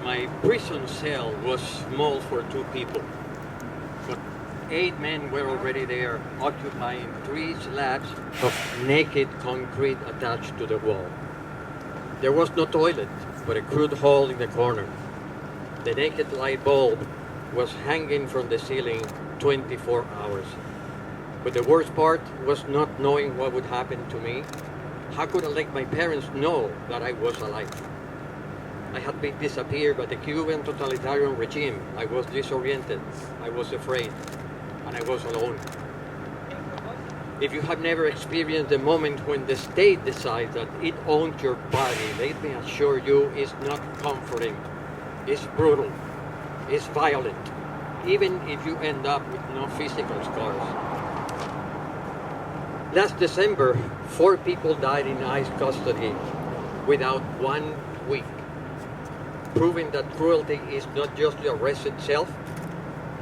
My prison cell was small for 2 people, but 8 men were already there, occupying 3 slabs of naked concrete attached to the wall. There was no toilet, but a crude hole in the corner. The naked light bulb was hanging from the ceiling 24 hours. But the worst part was not knowing what would happen to me. How could I let my parents know that I was alive? I had been disappeared by the Cuban totalitarian regime. I was disoriented, I was afraid, and I was alone. If you have never experienced the moment when the state decides that it owns your body, let me assure you it's not comforting. It's brutal, it's violent, even if you end up with no physical scars. Last December, 4 people died in ICE custody without 1 week, proving that cruelty is not just the arrest itself,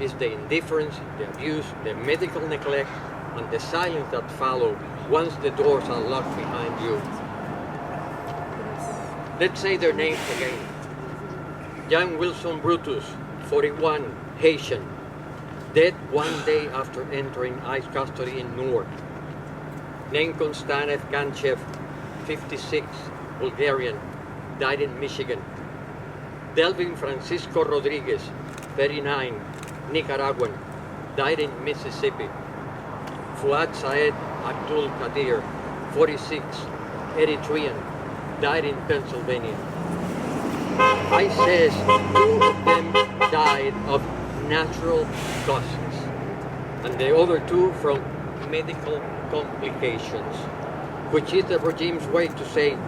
it's the indifference, the abuse, the medical neglect, and the silence that follow once the doors are locked behind you. Let's say their names again. Jan Wilson Brutus, 41, Haitian, dead 1 day after entering ICE custody in Newark. Name Konstantin Ganchev, 56, Bulgarian, died in Michigan. Delvin Francisco Rodriguez, 39, Nicaraguan, died in Mississippi. Fuad Saed Abdul Qadir, 46, Eritrean, died in Pennsylvania. ICE says 2 of them died of natural causes, and the other 2 from medical complications, which is the regime's way to say,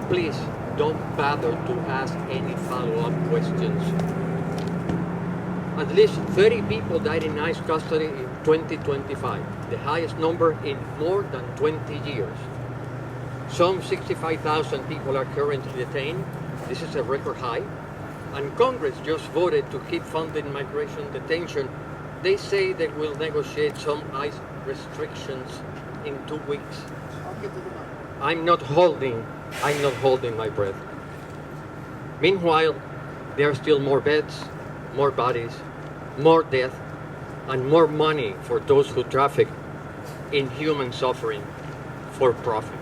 please don't bother to ask any follow-up questions. At least 30 people died in ICE custody in 2025, the highest number in more than 20 years. Some 65,000 people are currently detained. This is a record high. And Congress just voted to keep funding migration detention. They say they will negotiate some ICE restrictions in 2 weeks. I'm not holding my breath. Meanwhile, there are still more beds, more bodies, more death, and more money for those who traffic in human suffering for profit.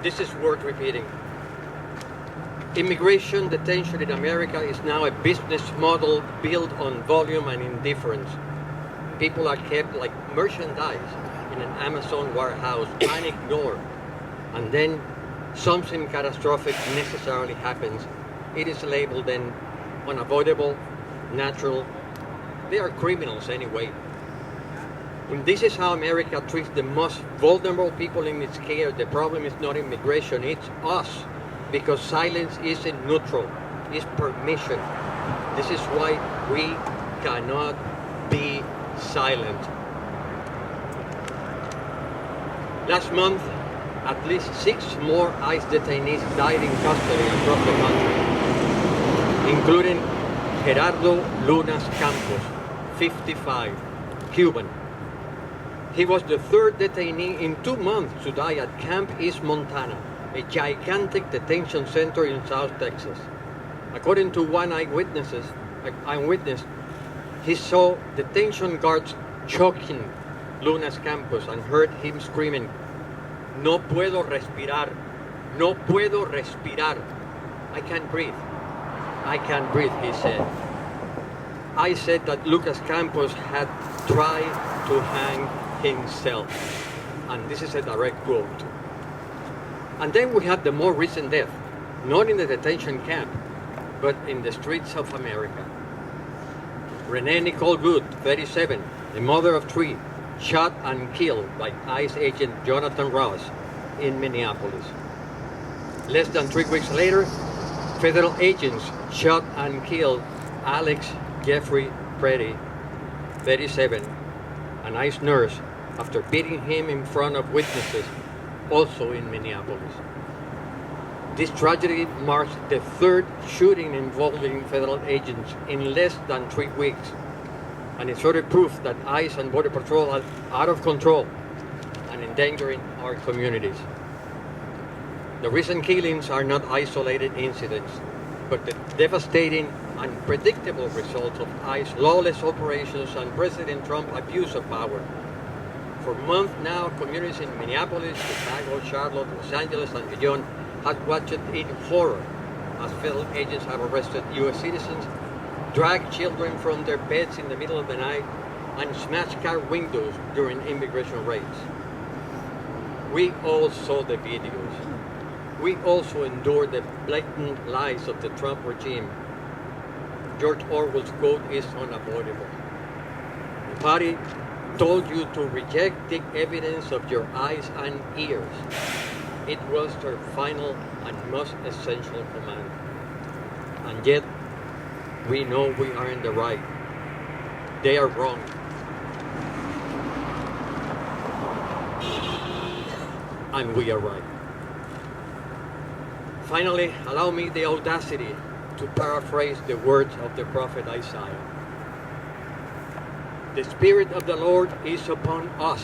This is worth repeating. Immigration detention in America is now a business model built on volume and indifference. People are kept like merchandise in an Amazon warehouse, unignored. And then something catastrophic necessarily happens. It is labeled then unavoidable, natural. They are criminals anyway. When this is how America treats the most vulnerable people in its care, the problem is not immigration, it's us. Because silence isn't neutral, it's permission. This is why we cannot be silent. Last month, at least 6 more ICE detainees died in custody across the country, including Gerardo Lunas Campos, 55, Cuban. He was the 3rd detainee in 2 months to die at Camp East Montana, a gigantic detention center in South Texas. According to one eyewitness, he saw detention guards choking Lunas Campos and heard him screaming, "No puedo respirar, no puedo respirar. I can't breathe, I can't breathe," he said. I said that Lucas Campos had tried to hang himself, and this is a direct quote. And then we have the more recent death, not in the detention camp, but in the streets of America. Renee Nicole Good, 37, a mother of 3, shot and killed by ICE agent Jonathan Ross in Minneapolis. Less than 3 weeks later, federal agents shot and killed Alex Jeffrey Preddy, 37, an ICE nurse, after beating him in front of witnesses, also in Minneapolis. This tragedy marks the 3rd shooting involving federal agents in less than 3 weeks, and it's further proof that ICE and Border Patrol are out of control and endangering our communities. The recent killings are not isolated incidents, but the devastating, unpredictable results of ICE lawless operations and President Trump's abuse of power. For months now, communities in Minneapolis, Chicago, Charlotte, Los Angeles, and beyond have watched in horror as federal agents have arrested U.S. citizens, dragged children from their beds in the middle of the night, and smashed car windows during immigration raids. We all saw the videos. We also endured the blatant lies of the Trump regime. George Orwell's quote is unavoidable. The party told you to reject the evidence of your eyes and ears. It was their final and most essential command. And yet, we know we are in the right. They are wrong. And we are right. Finally, allow me the audacity to paraphrase the words of the prophet Isaiah. The Spirit of the Lord is upon us,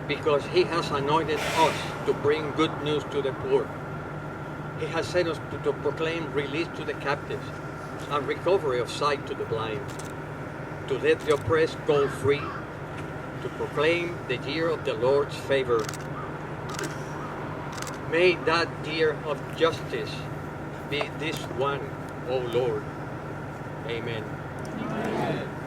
because He has anointed us to bring good news to the poor. He has sent us to proclaim release to the captives and recovery of sight to the blind, to let the oppressed go free, to proclaim the year of the Lord's favor. May that year of justice be this one, O Lord. Amen. Amen.